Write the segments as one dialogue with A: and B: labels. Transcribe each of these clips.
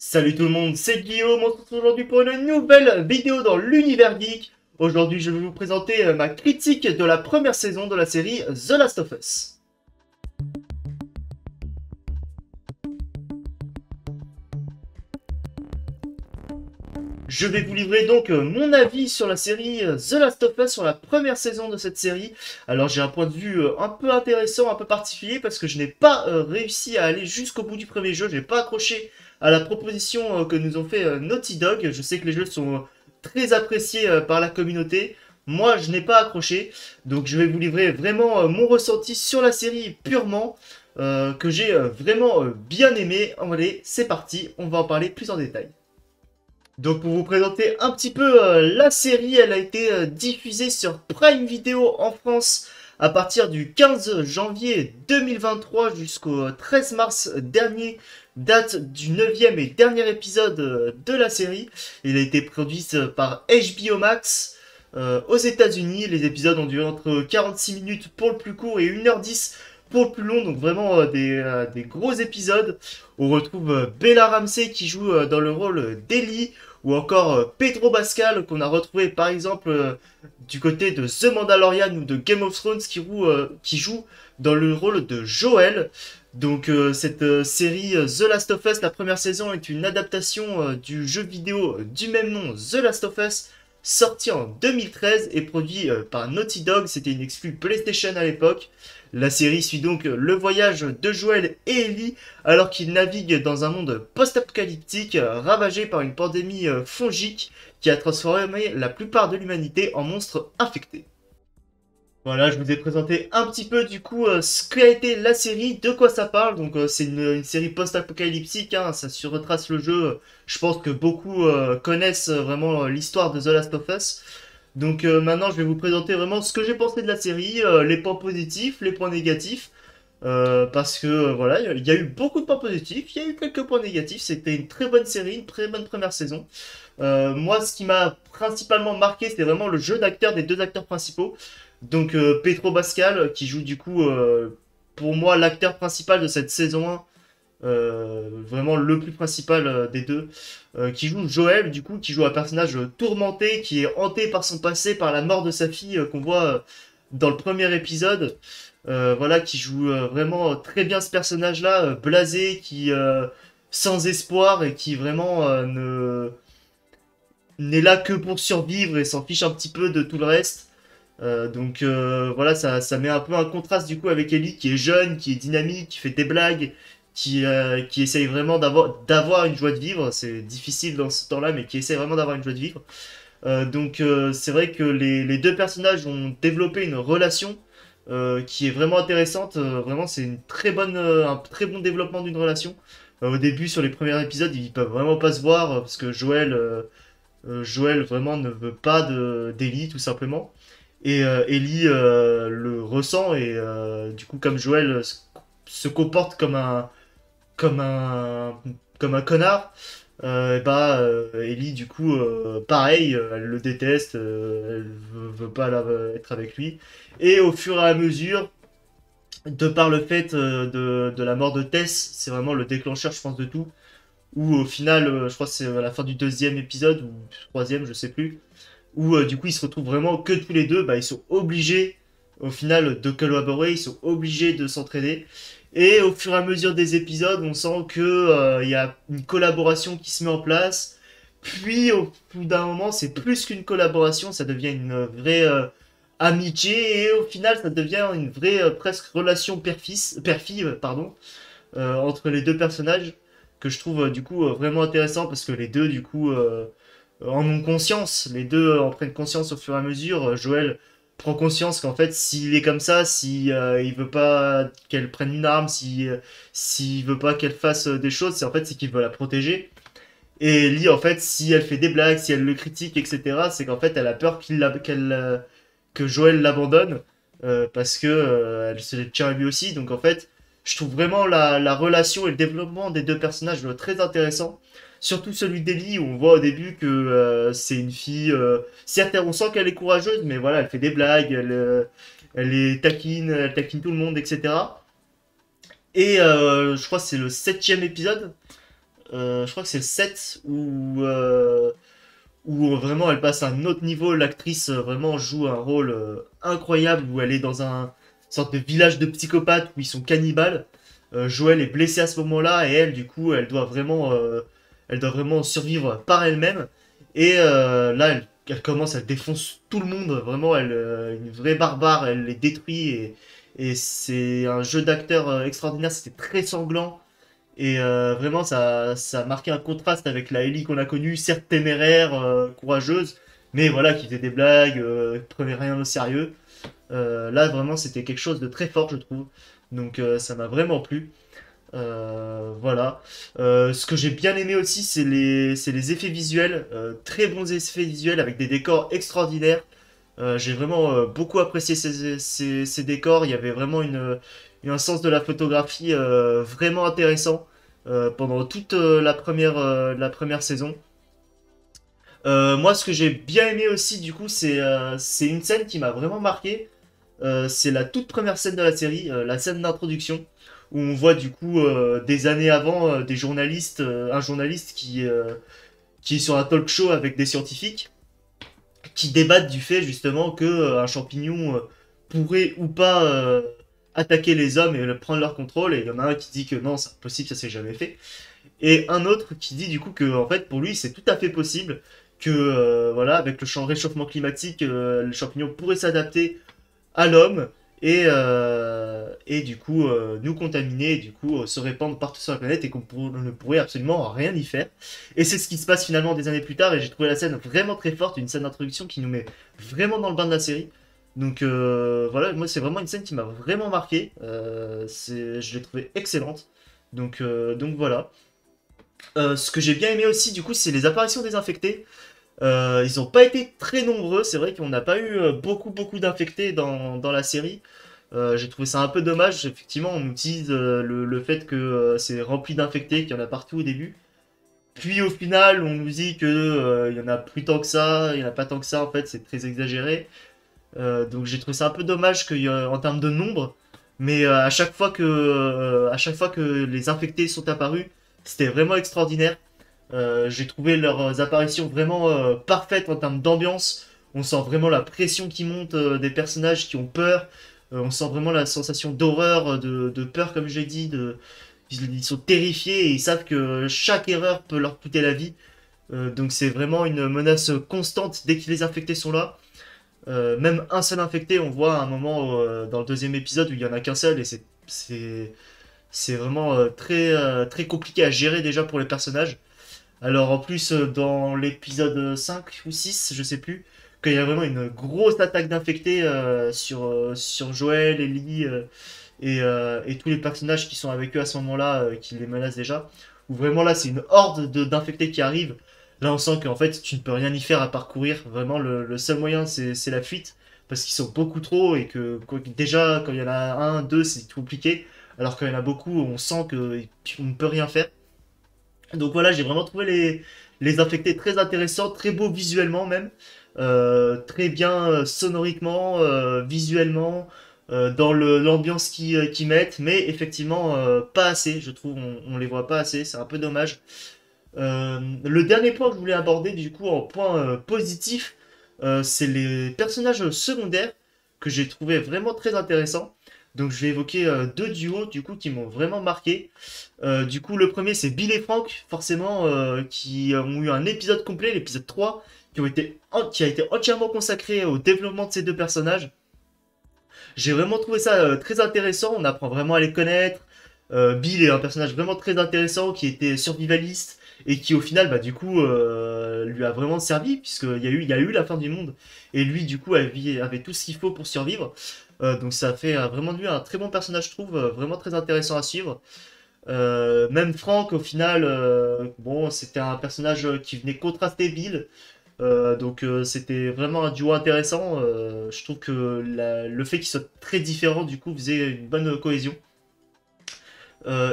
A: Salut tout le monde, c'est Guillaume, on se retrouve aujourd'hui pour une nouvelle vidéo dans l'univers geek. Aujourd'hui, je vais vous présenter ma critique de la première saison de la série The Last of Us. Je vais vous livrer donc mon avis sur la série The Last of Us, sur la première saison de cette série. Alors j'ai un point de vue un peu intéressant, un peu particulier, parce que je n'ai pas réussi à aller jusqu'au bout du premier jeu, je n'ai pas accroché à la proposition que nous ont fait Naughty Dog. Je sais que les jeux sont très appréciés par la communauté. Moi, je n'ai pas accroché, donc je vais vous livrer vraiment mon ressenti sur la série purement, que j'ai vraiment bien aimé. Allez, c'est parti, on va en parler plus en détail. Donc pour vous présenter un petit peu la série, elle a été diffusée sur Prime Video en France à partir du 15 janvier 2023 jusqu'au 13 mars dernier, date du 9e et dernier épisode de la série. Il a été produit par HBO Max aux États-Unis. Les épisodes ont duré entre 46 minutes pour le plus court et 1h10 pour le plus long, donc vraiment des gros épisodes. On retrouve Bella Ramsey qui joue dans le rôle d'Ellie, ou encore Pedro Pascal qu'on a retrouvé par exemple du côté de The Mandalorian ou de Game of Thrones qui joue dans le rôle de Joel. Donc cette série The Last of Us, la première saison, est une adaptation du jeu vidéo du même nom, The Last of Us, sorti en 2013 et produit par Naughty Dog. C'était une exclue PlayStation à l'époque. La série suit donc le voyage de Joel et Ellie alors qu'ils naviguent dans un monde post-apocalyptique ravagé par une pandémie fongique qui a transformé la plupart de l'humanité en monstres infectés. Voilà, je vous ai présenté un petit peu du coup ce qu'a été la série, de quoi ça parle. Donc c'est une série post-apocalyptique, hein, ça retrace le jeu. Je pense que beaucoup connaissent vraiment l'histoire de The Last of Us. Donc maintenant je vais vous présenter vraiment ce que j'ai pensé de la série, les points positifs, les points négatifs. Parce que voilà, il y a eu beaucoup de points positifs, il y a eu quelques points négatifs. C'était une très bonne série, une très bonne première saison. Moi, ce qui m'a principalement marqué, c'était vraiment le jeu d'acteurs des deux acteurs principaux. Donc Pedro Pascal, qui joue du coup, pour moi, l'acteur principal de cette saison 1, vraiment le plus principal des deux, qui joue Joël, du coup, qui joue un personnage tourmenté, qui est hanté par son passé, par la mort de sa fille, qu'on voit dans le premier épisode. Voilà, qui joue vraiment très bien ce personnage-là, blasé, qui sans espoir et qui vraiment ne n'est là que pour survivre et s'en fiche un petit peu de tout le reste. Voilà, ça met un peu un contraste du coup avec Ellie qui est jeune, qui est dynamique, qui fait des blagues, qui essaye vraiment d'avoir une joie de vivre. C'est difficile dans ce temps-là, mais qui essaye vraiment d'avoir une joie de vivre. C'est vrai que les deux personnages ont développé une relation qui est vraiment intéressante. Vraiment, c'est un très bon développement d'une relation. Au début, sur les premiers épisodes, ils peuvent vraiment pas se voir parce que Joël vraiment ne veut pas d'Ellie tout simplement. Et Ellie le ressent et du coup comme Joël se comporte comme un comme un connard, Ellie du coup pareil, elle le déteste, elle veut pas être avec lui. Et au fur et à mesure, de par le fait de la mort de Tess, c'est vraiment le déclencheur je pense de tout, où au final, je crois que c'est à la fin du deuxième épisode, ou troisième, je sais plus, où du coup ils se retrouvent vraiment que tous les deux, bah, ils sont obligés au final de collaborer, ils sont obligés de s'entraider. Et au fur et à mesure des épisodes, on sent que il y a une collaboration qui se met en place. Puis au bout d'un moment, c'est plus qu'une collaboration, ça devient une vraie amitié et au final, ça devient une vraie presque relation père-fille, pardon, entre les deux personnages que je trouve du coup vraiment intéressant parce que les deux du coup en ont conscience, les deux en prennent conscience au fur et à mesure. Joël prend conscience qu'en fait s'il est comme ça, si il veut pas qu'elle prenne une arme, s'il veut pas qu'elle fasse des choses, c'est qu'il veut la protéger. Et Ellie en fait si elle fait des blagues, si elle le critique etc, c'est qu'en fait elle a peur que Joël l'abandonne parce que elle se tient à lui aussi. Donc en fait je trouve vraiment la relation et le développement des deux personnages très intéressant. Surtout celui d'Ellie où on voit au début que c'est une fille. Certes, on sent qu'elle est courageuse, mais voilà, elle fait des blagues, elle est taquine, elle taquine tout le monde, etc. Et je crois que c'est le septième épisode je crois que c'est le 7 où vraiment elle passe à un autre niveau. L'actrice vraiment joue un rôle incroyable où elle est dans un sorte de village de psychopathes où ils sont cannibales. Joël est blessée à ce moment-là et elle, du coup, elle doit vraiment survivre par elle-même. Et là, elle commence, elle défonce tout le monde. Vraiment, une vraie barbare, elle les détruit et c'est un jeu d'acteur extraordinaire. C'était très sanglant. Et vraiment, ça a marqué un contraste avec la Ellie qu'on a connue, certes téméraire, courageuse, mais voilà, qui faisait des blagues, prenait rien au sérieux. Là, vraiment, c'était quelque chose de très fort, je trouve. Donc, ça m'a vraiment plu. Voilà. Ce que j'ai bien aimé aussi, c'est les effets visuels. Très bons effets visuels avec des décors extraordinaires. J'ai vraiment beaucoup apprécié ces décors. Il y avait vraiment un sens de la photographie vraiment intéressant pendant toute la première saison. Moi, ce que j'ai bien aimé aussi, du coup, c'est une scène qui m'a vraiment marqué. C'est la toute première scène de la série, la scène d'introduction, où on voit du coup des années avant des journalistes, un journaliste qui est sur un talk show avec des scientifiques qui débattent du fait justement que un champignon pourrait ou pas attaquer les hommes et prendre leur contrôle. Et il y en a un qui dit que non, c'est impossible, ça s'est jamais fait. Et un autre qui dit du coup que en fait pour lui c'est tout à fait possible que voilà avec le réchauffement climatique le champignon pourrait s'adapter à l'homme et du coup nous contaminer et du coup se répandre partout sur la planète et ne pourrait absolument rien y faire. Et c'est ce qui se passe finalement des années plus tard et j'ai trouvé la scène vraiment très forte, une scène d'introduction qui nous met vraiment dans le bain de la série. Donc voilà, moi c'est vraiment une scène qui m'a vraiment marqué, je l'ai trouvée excellente. Donc voilà. Ce que j'ai bien aimé aussi du coup c'est les apparitions des infectés. Ils n'ont pas été très nombreux, c'est vrai qu'on n'a pas eu beaucoup d'infectés dans la série. J'ai trouvé ça un peu dommage, effectivement on utilise le fait que c'est rempli d'infectés, qu'il y en a partout au début. Puis au final on nous dit que il y en a plus tant que ça, il y en a pas tant que ça en fait, c'est très exagéré. Donc j'ai trouvé ça un peu dommage en termes de nombre, mais à chaque fois que les infectés sont apparus, c'était vraiment extraordinaire. J'ai trouvé leurs apparitions vraiment parfaites en termes d'ambiance. On sent vraiment la pression qui monte des personnages qui ont peur. On sent vraiment la sensation d'horreur, de peur, comme j'ai dit. Ils sont terrifiés et ils savent que chaque erreur peut leur coûter la vie. Donc c'est vraiment une menace constante dès que les infectés sont là. Même un seul infecté, on voit à un moment dans le deuxième épisode où il y en a qu'un seul et c'est vraiment très compliqué à gérer déjà pour les personnages. Alors en plus, dans l'épisode 5 ou 6 je sais plus, qu'il y a vraiment une grosse attaque d'infectés sur Joël, Ellie et tous les personnages qui sont avec eux à ce moment-là, qui les menacent déjà. Où vraiment là, c'est une horde d'infectés qui arrive. Là, on sent qu'en fait, tu ne peux rien y faire à parcourir. Vraiment, le seul moyen, c'est la fuite. Parce qu'ils sont beaucoup trop et que déjà, quand il y en a un, deux, c'est compliqué. Alors qu'il y en a beaucoup, on sent qu'on ne peut rien faire. Donc voilà, j'ai vraiment trouvé les infectés très intéressants, très beaux visuellement même, très bien sonoriquement, visuellement, dans l'ambiance qu'ils mettent, mais effectivement pas assez, je trouve, on les voit pas assez, c'est un peu dommage. Le dernier point que je voulais aborder du coup en point positif, c'est les personnages secondaires que j'ai trouvé vraiment très intéressants. Donc je vais évoquer deux duos du coup qui m'ont vraiment marqué. Du coup le premier c'est Bill et Frank forcément qui ont eu un épisode complet, l'épisode 3, qui a été entièrement consacré au développement de ces deux personnages. J'ai vraiment trouvé ça très intéressant, on apprend vraiment à les connaître. Bill est un personnage vraiment très intéressant qui était survivaliste et qui au final bah, du coup lui a vraiment servi puisqu'il y a eu la fin du monde et lui du coup avait tout ce qu'il faut pour survivre. Donc ça fait vraiment de lui un très bon personnage je trouve, vraiment très intéressant à suivre. Même Frank au final, bon c'était un personnage qui venait contraster Bill. Donc c'était vraiment un duo intéressant. Je trouve que le fait qu'ils soient très différents du coup faisait une bonne cohésion.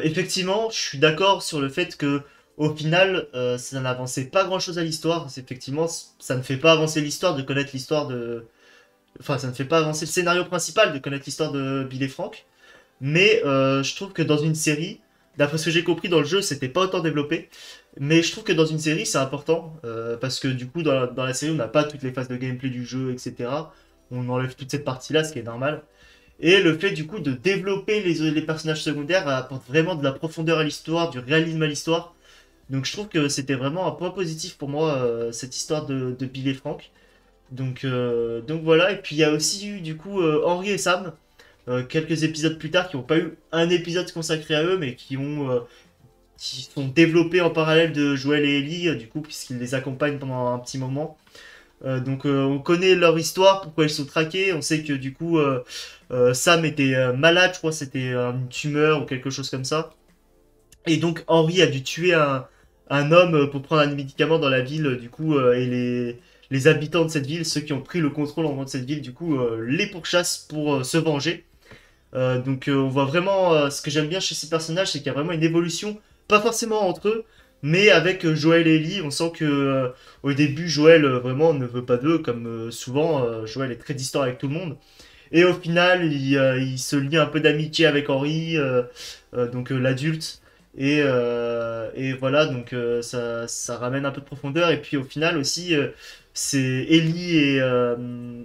A: Effectivement, je suis d'accord sur le fait que au final, ça n'avançait pas grand-chose à l'histoire. Effectivement, ça ne fait pas avancer l'histoire de connaître l'histoire de... Enfin, ça ne fait pas avancer le scénario principal de connaître l'histoire de Bill et Frank. Mais je trouve que dans une série, d'après ce que j'ai compris dans le jeu, c'était pas autant développé. Mais je trouve que dans une série, c'est important, parce que du coup, dans la série, on n'a pas toutes les phases de gameplay du jeu, etc. On enlève toute cette partie-là, ce qui est normal. Et le fait du coup de développer les personnages secondaires apporte vraiment de la profondeur à l'histoire, du réalisme à l'histoire. Donc je trouve que c'était vraiment un point positif pour moi, cette histoire de Bill et Frank. Donc voilà, et puis il y a aussi eu du coup Henry et Sam, quelques épisodes plus tard, qui n'ont pas eu un épisode consacré à eux, mais qui sont développés en parallèle de Joël et Ellie, du coup, puisqu'ils les accompagnent pendant un petit moment. On connaît leur histoire, pourquoi ils sont traqués. On sait que du coup, Sam était malade, je crois que c'était une tumeur ou quelque chose comme ça. Et donc Henry a dû tuer un homme pour prendre un médicament dans la ville, du coup, et les habitants de cette ville, ceux qui ont pris le contrôle en gros de cette ville, du coup, les pourchassent pour se venger. On voit vraiment ce que j'aime bien chez ces personnages, c'est qu'il y a vraiment une évolution, pas forcément entre eux, mais avec Joël et Ellie, on sent que au début Joël vraiment ne veut pas d'eux, comme souvent Joël est très distant avec tout le monde. Et au final, il se lie un peu d'amitié avec Henry, l'adulte. Et voilà, ça ramène un peu de profondeur. Et puis au final aussi, c'est Ellie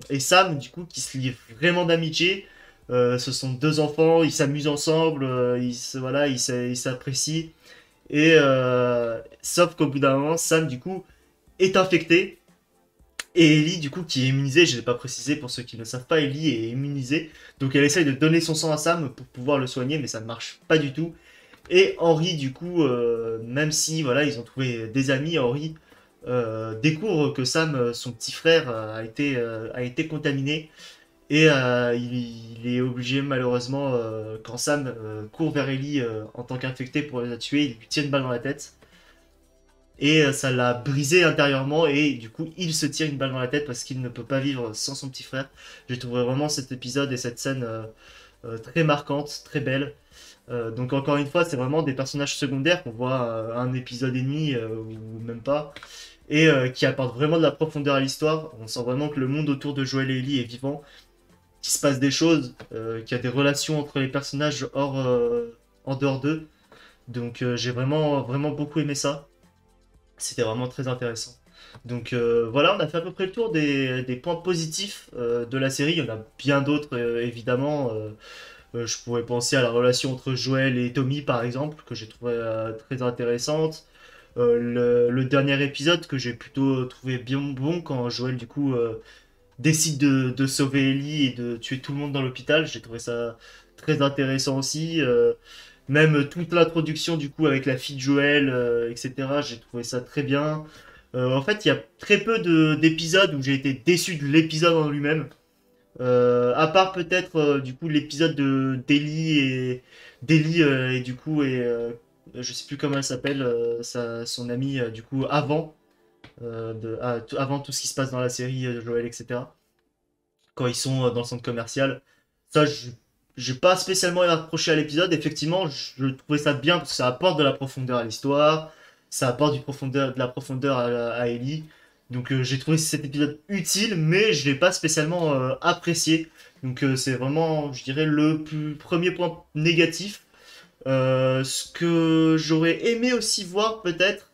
A: et Sam, du coup, qui se lient vraiment d'amitié. Ce sont deux enfants, ils s'amusent ensemble, ils s'apprécient. Sauf qu'au bout d'un moment, Sam, du coup, est infecté. Et Ellie, du coup, qui est immunisée, je ne l'ai pas précisé pour ceux qui ne le savent pas, Ellie est immunisée. Donc elle essaye de donner son sang à Sam pour pouvoir le soigner, mais ça ne marche pas du tout. Et Henry, du coup, même si voilà, ils ont trouvé des amis, Henry découvre que Sam, son petit frère, a été contaminé. Il est obligé, malheureusement, quand Sam court vers Ellie en tant qu'infecté pour la tuer, il lui tire une balle dans la tête. Et ça l'a brisé intérieurement et du coup il se tire une balle dans la tête parce qu'il ne peut pas vivre sans son petit frère. J'ai trouvé vraiment cet épisode et cette scène très marquante, très belle. Donc encore une fois, c'est vraiment des personnages secondaires qu'on voit un épisode et demi ou même pas, et qui apportent vraiment de la profondeur à l'histoire. On sent vraiment que le monde autour de Joel et Ellie est vivant, qu'il se passe des choses, qu'il y a des relations entre les personnages en dehors d'eux. J'ai vraiment beaucoup aimé ça. C'était vraiment très intéressant. Voilà, on a fait à peu près le tour des points positifs de la série. Il y en a bien d'autres, évidemment. Je pourrais penser à la relation entre Joël et Tommy, par exemple, que j'ai trouvé très intéressante. Le dernier épisode que j'ai plutôt trouvé bien bon quand Joël, du coup, décide de sauver Ellie et de tuer tout le monde dans l'hôpital. J'ai trouvé ça très intéressant aussi. Même toute l'introduction du coup avec la fille de Joël, etc. J'ai trouvé ça très bien. En fait, il y a très peu d'épisodes où j'ai été déçu de l'épisode en lui-même. À part peut-être du coup l'épisode de d'Ellie et du coup je sais plus comment elle s'appelle, son amie du coup avant tout ce qui se passe dans la série Joël, etc. Quand ils sont dans le centre commercial. Ça, j'ai pas spécialement à reprocher à l'épisode. Effectivement, je trouvais ça bien parce que ça apporte de la profondeur à l'histoire, ça apporte de la profondeur à Ellie. J'ai trouvé cet épisode utile, mais je l'ai pas spécialement apprécié. C'est vraiment, je dirais, premier point négatif. Ce que j'aurais aimé aussi voir peut-être,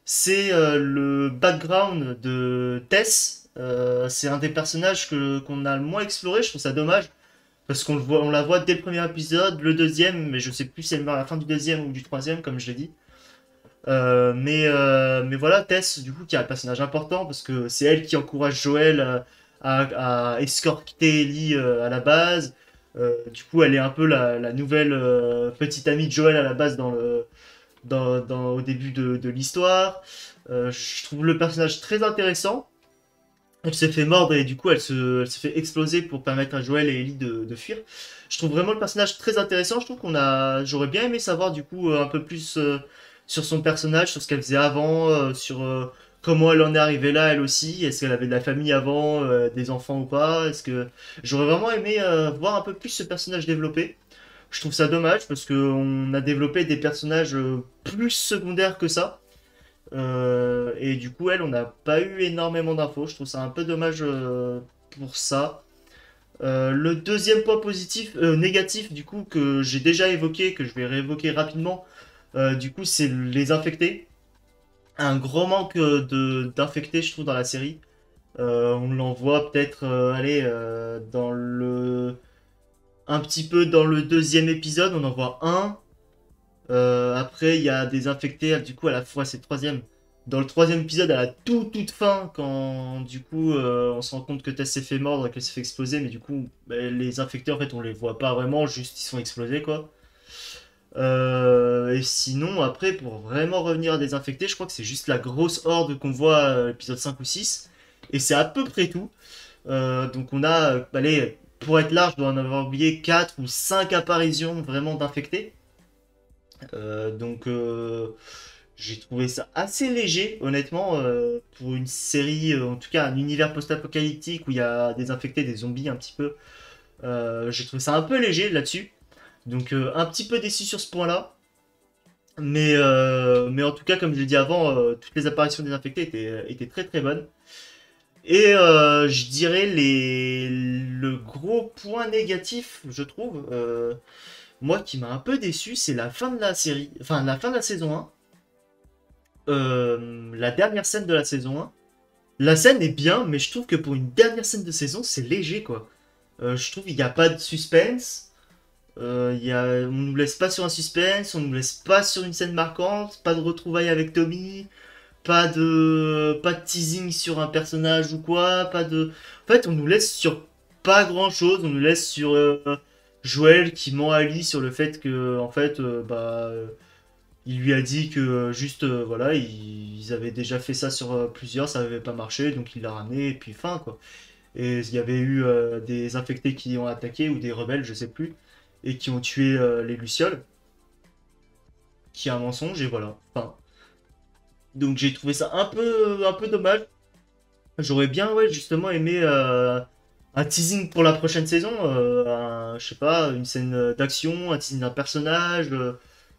A: c'est le background de Tess. C'est un des personnages qu'on a le moins exploré. Je trouve ça dommage parce on la voit dès le premier épisode, le deuxième, mais je sais plus si elle meurt à la fin du deuxième ou du troisième, comme je l'ai dit. Mais voilà, Tess, du coup, qui est un personnage important parce que c'est elle qui encourage Joël à escorter Ellie à la base. Du coup, elle est un peu la nouvelle petite amie de Joël à la base au début de l'histoire. Je trouve le personnage très intéressant. Elle se fait mordre et du coup elle se fait exploser pour permettre à Joël et Ellie de fuir. Je trouve vraiment le personnage très intéressant. Je trouve j'aurais bien aimé savoir du coup un peu plus sur son personnage, sur ce qu'elle faisait avant, sur comment elle en est arrivée là elle aussi. Est-ce qu'elle avait de la famille avant, des enfants ou pas. J'aurais vraiment aimé voir un peu plus ce personnage développé. Je trouve ça dommage parce qu'on a développé des personnages plus secondaires que ça. Et du coup, on n'a pas eu énormément d'infos. Je trouve ça un peu dommage pour ça. Le deuxième point négatif, du coup, que j'ai déjà évoqué, que je vais réévoquer rapidement, Du coup, c'est les infectés. Un grand manque d'infectés, je trouve, dans la série. On l'envoie peut-être, allez, un petit peu dans le deuxième épisode, on en voit un. Après, il y a des infectés, du coup, à la fois, c'est le troisième. Dans le troisième épisode, à la toute fin, quand du coup, on se rend compte que Tess s'est fait mordre et qu'elle s'est fait exploser, mais du coup, bah, les infectés, en fait, on les voit pas vraiment, juste ils sont explosés, quoi. Et sinon, après, pour vraiment revenir à des infectés, je crois que c'est juste la grosse horde qu'on voit épisode 5 ou 6. Et c'est à peu près tout. Donc on a, allez, pour être large, je dois en avoir oublié 4 ou 5 apparitions vraiment d'infectés. Donc j'ai trouvé ça assez léger, honnêtement, pour une série, en tout cas un univers post-apocalyptique où il y a des infectés, des zombies un petit peu. J'ai trouvé ça un peu léger là-dessus. Donc un petit peu déçu sur ce point-là. Mais en tout cas, comme je l'ai dit avant, toutes les apparitions des infectés étaient très très bonnes. Et je dirais le gros point négatif, je trouve, moi qui m'a un peu déçu, c'est la fin de la série, enfin la fin de la saison 1. La dernière scène de la saison 1. La scène est bien, mais je trouve que pour une dernière scène de saison, c'est léger quoi. Je trouve qu'il n'y a pas de suspense. On nous laisse pas sur un suspense, on nous laisse pas sur une scène marquante, pas de retrouvailles avec Tommy, pas de teasing sur un personnage ou quoi, pas de. En fait, on nous laisse sur pas grand chose, on nous laisse sur Joël qui ment à Ali sur le fait que, en fait, il lui a dit que juste, voilà, ils avaient déjà fait ça sur plusieurs, ça avait pas marché, donc il l'a ramené, et puis fin, quoi. Et il y avait eu des infectés qui ont attaqué, ou des rebelles, je sais plus, et qui ont tué les Lucioles, qui est un mensonge, et voilà. Enfin, donc j'ai trouvé ça un peu dommage. J'aurais bien, ouais, justement aimé un teasing pour la prochaine saison, je sais pas, une scène d'action, un teasing d'un personnage,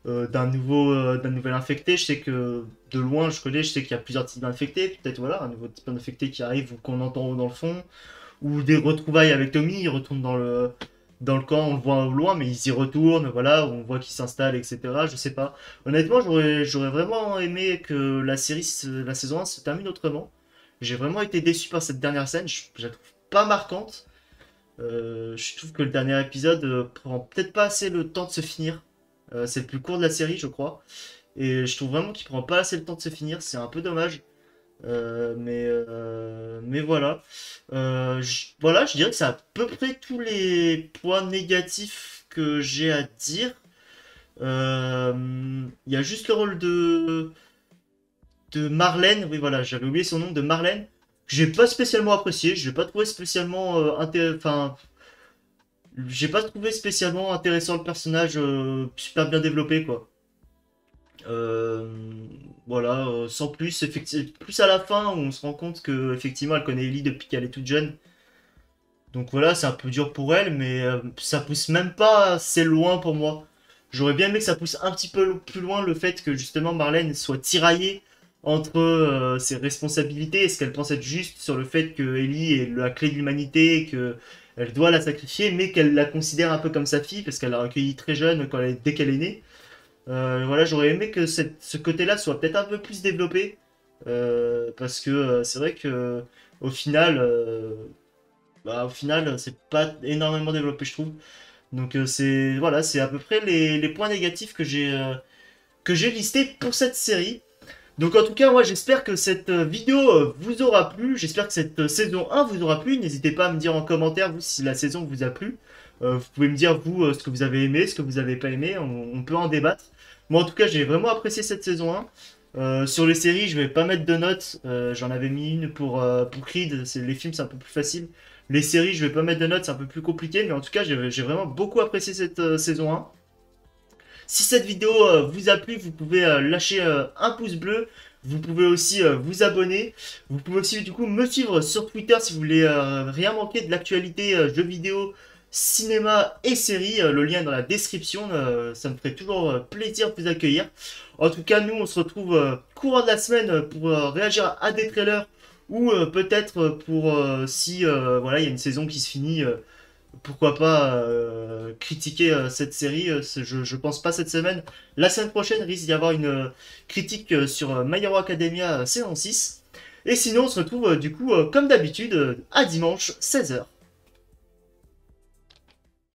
A: d'un nouvel infecté. Je sais que de loin, je sais qu'il y a plusieurs types d'infectés. Peut-être voilà, un nouveau type d'infecté qui arrive ou qu'on entend dans le fond, ou des retrouvailles avec Tommy. Il retourne dans le camp, on le voit au loin, mais ils y retournent, voilà, on voit qu'ils s'installent, etc. Je sais pas. Honnêtement, j'aurais vraiment aimé que la saison 1 se termine autrement. J'ai vraiment été déçu par cette dernière scène, je la trouve pas marquante. Je trouve que le dernier épisode prend peut-être pas assez le temps de se finir. C'est le plus court de la série, je crois. Et je trouve vraiment qu'il prend pas assez le temps de se finir, c'est un peu dommage. Mais voilà. Voilà, je dirais que c'est à peu près tous les points négatifs que j'ai à dire. Il y a juste le rôle de Marlène, oui voilà, j'avais oublié son nom, de Marlène, que j'ai pas spécialement apprécié, je l'ai pas trouvé spécialement enfin, j'ai pas trouvé spécialement intéressant le personnage, super bien développé quoi. Euh, voilà, sans plus, effectivement, plus à la fin où on se rend compte que effectivement elle connaît Ellie depuis qu'elle est toute jeune. Donc voilà, c'est un peu dur pour elle, mais ça pousse même pas assez loin pour moi. J'aurais bien aimé que ça pousse un petit peu plus loin le fait que justement Marlène soit tiraillée entre ses responsabilités et ce qu'elle pense être juste sur le fait que Ellie est la clé de l'humanité et que elle doit la sacrifier, mais qu'elle la considère un peu comme sa fille parce qu'elle l'a recueillie très jeune dès qu'elle est née. Voilà, j'aurais aimé que ce côté-là soit peut-être un peu plus développé parce que c'est vrai que au final, au final, c'est pas énormément développé, je trouve. Donc c'est voilà, c'est à peu près les points négatifs que j'ai listés pour cette série. Donc en tout cas, moi j'espère que cette vidéo vous aura plu. J'espère que cette saison 1 vous aura plu. N'hésitez pas à me dire en commentaire vous si la saison vous a plu. Vous pouvez me dire vous ce que vous avez aimé, ce que vous avez pas aimé. On peut en débattre. Moi en tout cas, j'ai vraiment apprécié cette saison 1. Sur les séries, je vais pas mettre de notes. J'en avais mis une pour Creed. Les films, c'est un peu plus facile. Les séries, je vais pas mettre de notes, c'est un peu plus compliqué. Mais en tout cas, j'ai vraiment beaucoup apprécié cette saison 1. Si cette vidéo vous a plu, vous pouvez lâcher un pouce bleu. Vous pouvez aussi vous abonner. Vous pouvez aussi du coup me suivre sur Twitter si vous voulez rien manquer de l'actualité jeux vidéo, cinéma et séries. Le lien est dans la description. Ça me ferait toujours plaisir de vous accueillir. En tout cas, nous on se retrouve courant de la semaine pour réagir à des trailers ou peut-être pour si voilà il y a une saison qui se finit. pourquoi pas critiquer cette série. Je pense pas cette semaine. La semaine prochaine risque d'y avoir une critique sur My Hero Academia saison 6. Et sinon, on se retrouve du coup, comme d'habitude, à dimanche 16h.